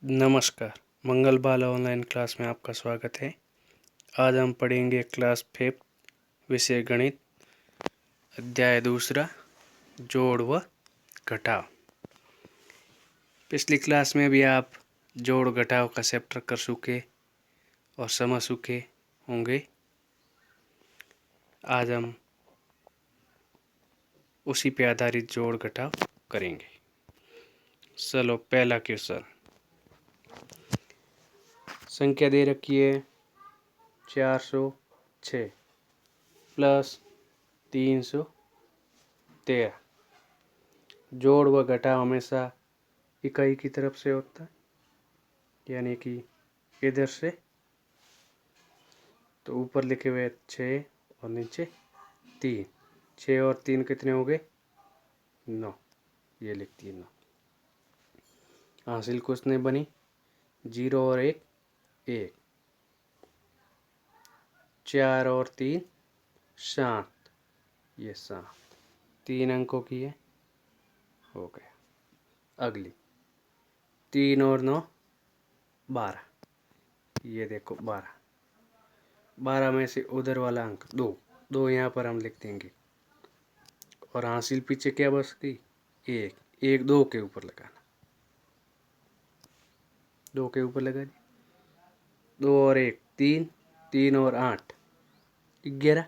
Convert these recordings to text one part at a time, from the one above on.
नमस्कार। मंगल बाल online class में आपका स्वागत है। आज हम पढ़ेंगे क्लास 5 विषय गणित, अध्याय दूसरा, जोड़ व घटाव। पिछली क्लास में भी आप जोड़ घटाव का चैप्टर कर चुके और समझ चुके होंगे। आज हम उसी पे आधारित जोड़ घटाव करेंगे। चलो, पहला क्वेश्चन। संख्या दे रखी है 406 प्लस 313। जोड़ व घटाव हमेशा इकाई की तरफ से होता है, यानी कि इधर से। तो ऊपर लिखे हुए 6 और नीचे 3। 6 और 3 कितने हो गए? 9। ये लिख दिए 9। हासिल कुछ नहीं बनी। 0 और 1 1। 4 और 3 7। ये 7 3 अंकों की है, हो गया। अगली 3 और 9 12। ये देखो 12। 12 में से उधर वाला अंक 2 2 यहाँ पर हम लिख देंगे। और हासिल पीछे क्या बच गई? 1 1 2 के ऊपर लगाना। 2 के ऊपर लगा दी। 2 और 1 3। 3 और 8 11।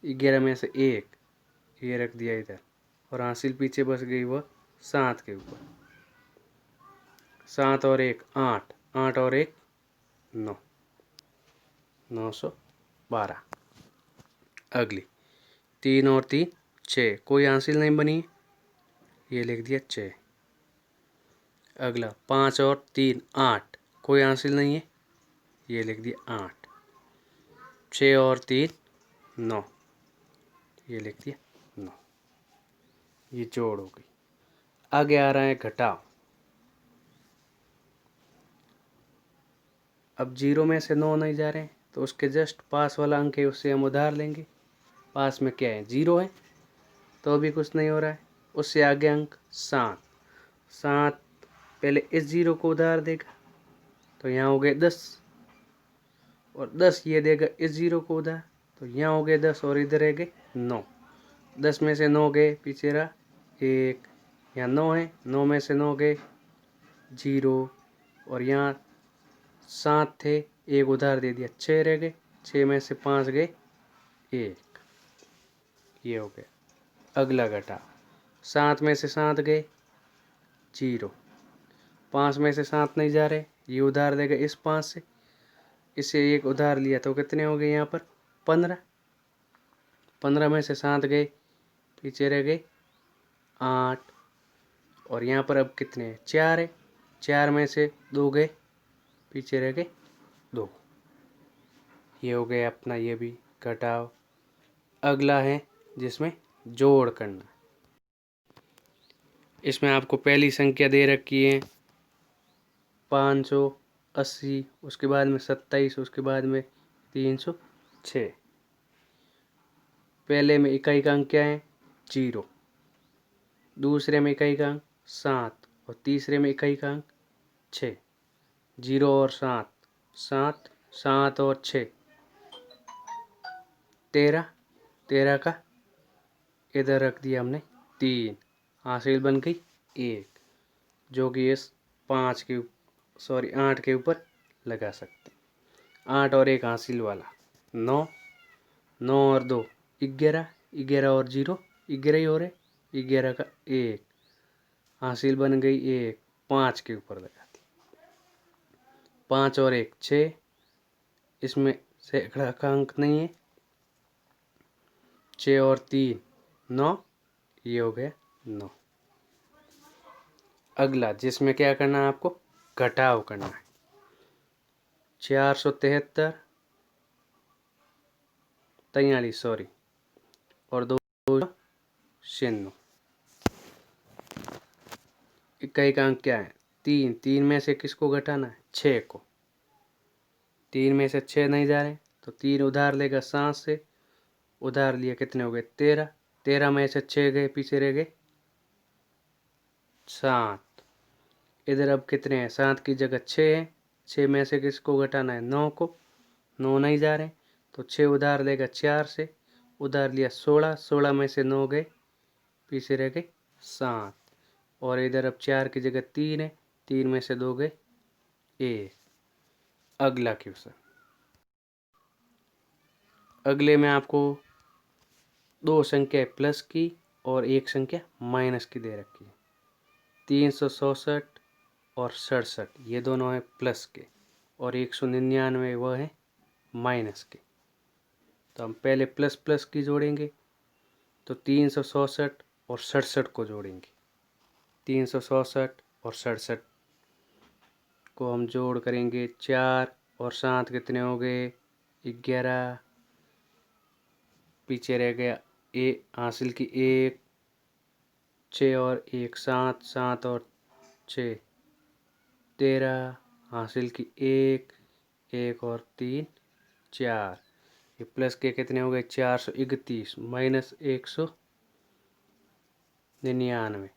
11 में से 1 ये रख दिया इधर। और हासिल पीछे बच गई वह 7 के ऊपर। 7 और 1 8। 8 और 1 9। 912। अगली 3 और 3 6। कोई हासिल नहीं बनी, ये लिख दिया 6। अगला 5 और 3 8। कोई हासिल नहीं है, ये लिख दिया 8। 6 और 3 9। ये लिख दिया 9। ये जोड़ हो गई। आगे आ रहा है घटाव। अब 0 में से 9 नहीं जा रहे हैं, तो उसके जस्ट पास वाला अंक है, उससे हम उधार लेंगे। पास में क्या है? 0 है, तो अभी कुछ नहीं हो रहा है। उससे आगे अंक 7। 7 पहले इस 0 को उधार देगा, तो यहाँ हो गए 10। और 10 ये देगा इस 0 को उधार, तो यहाँ हो गए 10 और इधर रह गए 9। 10 में से 9 गए, पीछे रहा 1। यहाँ 9 है, 9 में से 9 गए 0। और यहाँ 7 थे, एक उधार दे दिया, 6 रह गए। 6 में से 5 गए 1। ये हो गया। अगला घटाव। 7 में से 7 गए 0। 5 में से 7 नहीं जा रहे, ये उधार देगा इस 5 से। इससे एक उधार लिया, तो कितने हो गए यहाँ पर? 15। 15 में से 7 गए, पीछे रह गए 8। और यहाँ पर अब कितने हैं? 4 है। 4 में से 2 गए, पीछे रह गए 2। ये हो गया अपना ये भी घटाव। अगला है जिसमें जोड़ करना। इसमें आपको पहली संख्या दे रखी है 580, उसके बाद में 27, उसके बाद में 306। पहले में इकाई का अंक क्या है? 0। दूसरे में इकाई का अंक 7 और तीसरे में इकाई का अंक 6। 0 और 7 7। 7 और 6 13। 13 का इधर रख दिया हमने 3। हासिल बन गई 1, जो कि इस 8 के ऊपर लगा सकते हैं। 8 और 1 हासिल वाला 9। 9 और 2 11। 11 और 0 11 ही हो रहे। 11 का 1 हासिल बन गई 1, 5 के ऊपर लगा दी। 5 और 1 6। इसमें सैकड़ा का अंक नहीं है। 6 और 3 9। ये हो गया 9। अगला जिसमें क्या करना है आपको? घटाव करना है। 473 43 सॉरी और 2 शून्य। इकाई का अंक क्या है? 3। 3 में से किसको घटाना है? 6 को। 3 में से 6 नहीं जा रहे, तो 3 उधार लेगा 7 से। उधार लिया, कितने हो गए? 13। 13 में से 6 गए, पीछे रह गए 7। इधर अब कितने हैं, 7 की जगह 6 है। 6 में से किसको घटाना है, 9 को। 9 नहीं जा रहे तो 6 उधार लेगा 4 से, उधार लिया 16, 16 में से 9 गए, पीछे रह गए 7। और इधर अब 4 की जगह 3 है, 3 में से 2 गए 1। अगला क्वेश्चन, अगले में आपको 2 संख्या प्लस की और 1 संख्या माइनस की दे रखी है। 367 और 67 ये दोनों हैं प्लस के, और 199 वह है माइनस के। तो हम पहले प्लस प्लस की जोड़ेंगे, तो 367 और 67 को जोड़ेंगे। 367 और 67 को हम जोड़ करेंगे, 4 और 7 कितने हो गए, 11। पीछे रह गया हासिल की 1, 6 और 1 7, 7 और 6 13, हासिल की 1, 1 और 3 4। ये प्लस के कितने हो गए, 431 माइनस 199।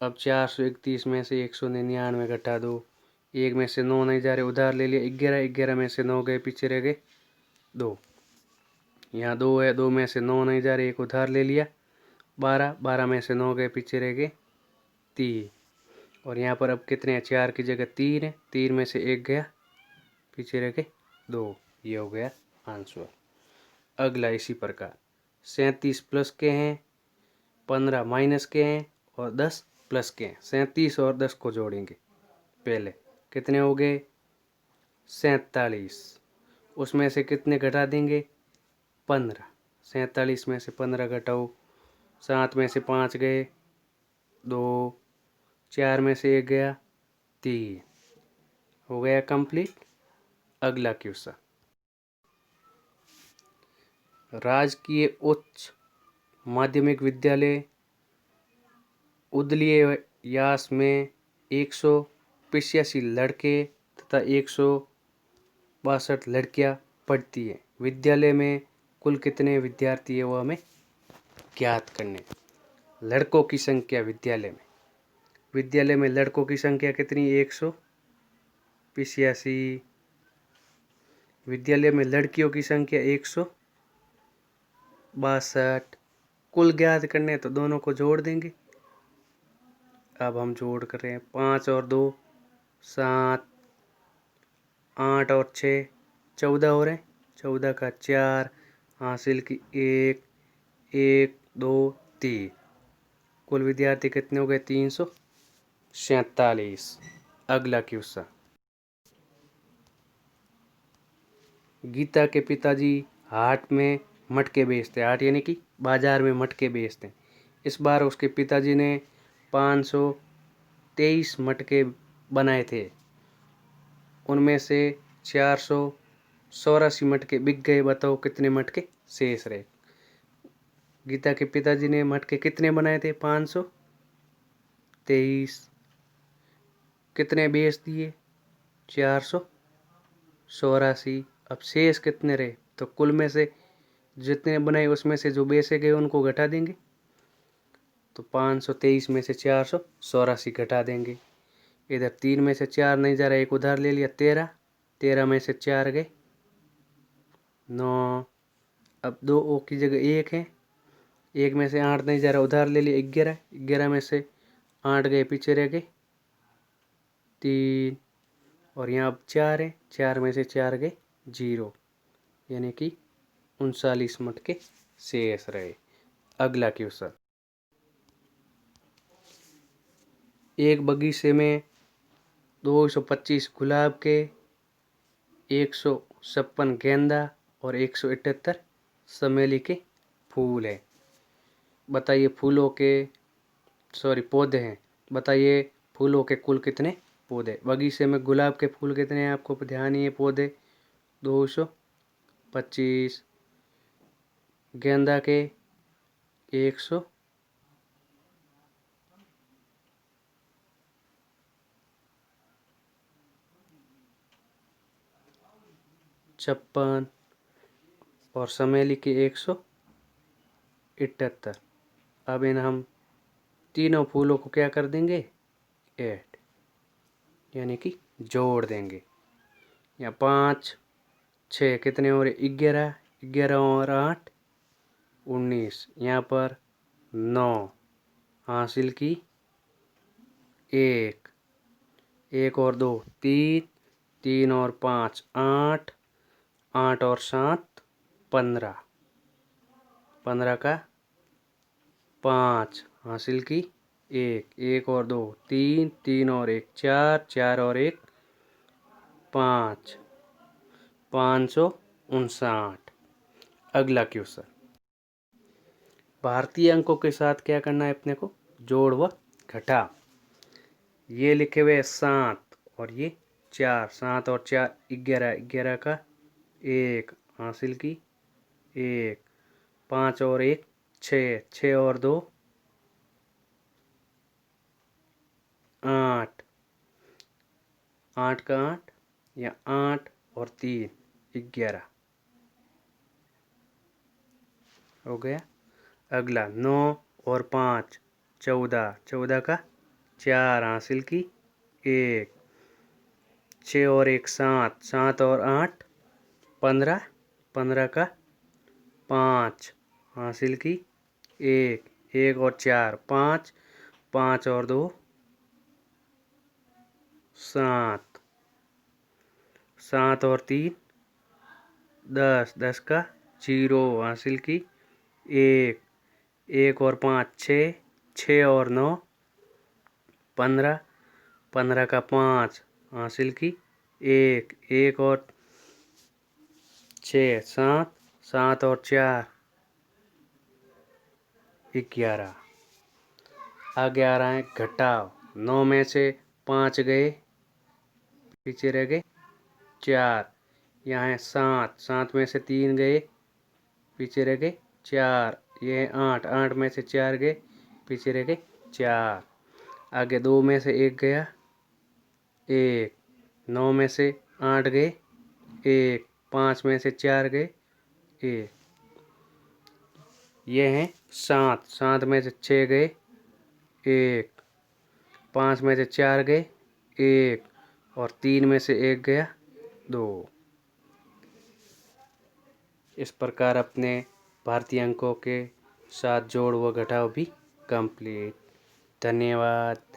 अब 431 में से 199 घटा दो, 1 में से 9 नहीं जा रहे, उधार ले लिया 11, 11 में से 9 गए, पीछे रह गए 2। यहाँ 2 है, 2 में से 9 नहीं जा रहे, 1 उधार ले लिया 12, 12 में से 9 गए, पीछे रह गए 3। और यहाँ पर अब कितने हैं, 4 की जगह 3 है, 3 में से 1 गया, पीछे रह गए 2। ये हो गया आंसर। अगला इसी प्रकार 37 प्लस के हैं, 15 माइनस के हैं और 10 प्लस के हैं। 37 और 10 को जोड़ेंगे, पहले कितने हो गए 47, उसमें से कितने घटा देंगे 15। 47 में से 15 घटाओ, 7 में से 5 गए 2, 4 में से 1 गया 3। हो गया कंप्लीट। अगला क्वेश्चन, राजकीय उच्च माध्यमिक विद्यालय उदलिये यास में 185 लड़के तथा 162 लड़कियां पढ़ती है। विद्यालय में कुल कितने विद्यार्थी है वो हमें ज्ञात करने। लड़कों की संख्या विद्यालय में लड़कों की संख्या कितनी, 185। विद्यालय में लड़कियों की संख्या 162। कुल ज्ञात करने तो दोनों को जोड़ देंगे। अब हम जोड़ कर रहे हैं, 5 और 2 7, 8 और 6 14 हो रहे हैं, 14 का 4, हासिल की 1, 1 2 3। कुल विद्यार्थी कितने हो गए 347। अगला क्वेश्चन, गीता के पिताजी हाट में मटके बेचते हैं, हाट यानी कि बाजार में मटके बेचते हैं। इस बार उसके पिताजी ने 523 मटके बनाए थे, उनमें से 484 मटके बिक गए। बताओ कितने मटके शेष रहे। गीता के पिताजी ने मटके कितने बनाए थे, 523। कितने बेच दिए, 484। अब शेष कितने रहे, तो कुल में से जितने बनाए उसमें से जो बेचे गए उनको घटा देंगे। तो 523 में से 484 घटा देंगे। इधर 3 में से 4 नहीं जा रहा, 1 उधार ले लिया 13, 13 में से 4 गए 9। अब 2 ओ की जगह 1 है, 1 में से 8 नहीं जा रहा, उधार ले लिया 11, 11 में से 8 गए, पीछे रह गए 3। और यहाँ अब 4 है, 4 में से 4 गए 0, यानी कि 39 मटके शेष रहे। अगला क्वेश्चन, एक बगीचे में 225 गुलाब के, 156 गेंदा और 178 चमेली के फूल है। बताइए पौधे हैं। बताइए फूलों के कुल कितने पौधे। बगीचे में गुलाब के फूल कितने हैं, आपको ध्यान ही है, पौधे 225, गेंदा के 156 और चमेली के 178। अब इन हम तीनों फूलों को क्या कर देंगे, 8, यानी कि जोड़ देंगे। यहाँ 5 6 कितने और 11, 11 और 8 19, यहाँ पर 9 हासिल की 1, 1 और 2 3, 3 और 5 8, 8 और 7 15, 15 का 5 हासिल की 1, 1 और 2 3, 3 और 1 4, 4 और 1 5, 559। अगला क्वेश्चन, भारतीय अंकों के साथ क्या करना है अपने को, जोड़ व घटाव। ये लिखे हुए 7 और ये 4, 7 और 4 11, 11 का 1 हासिल की 1, 5 और 1 6, 6 और 2 8, 8 का 8 या 8 और 3 11 हो गया। अगला 9 और 5 14, 14 का 4 हासिल की 1, 6 और 1 7, 7 और 8 15, 15 का 5 हासिल की 1, 1 और 4 5, 5 और 2 7, 7 और 3 10, 10 का 0 हासिल की 1, 1 और 5 6, 6 और 9 15, 15 का 5 हासिल की 1, 1 और 6 7, 7 और 4 11। आगे आ रहा है घटाव। 9 में से 5 गए, पीछे रह गए 4। यहाँ है 7, 7 में से 3 गए, पीछे रह गए 4। ये है 8, 8 में से 4 गए, पीछे रह गए 4। आगे 2 में से 1 गया 1, 9 में से 8 गए 1, 5 में से 4 गए 1। ये हैं 7, 7 में से 6 गए 1, 5 में से 4 गए 1 और 3 में से 1 गया 2। इस प्रकार अपने भारतीय अंकों के साथ जोड़ व घटाव भी कंप्लीट। धन्यवाद।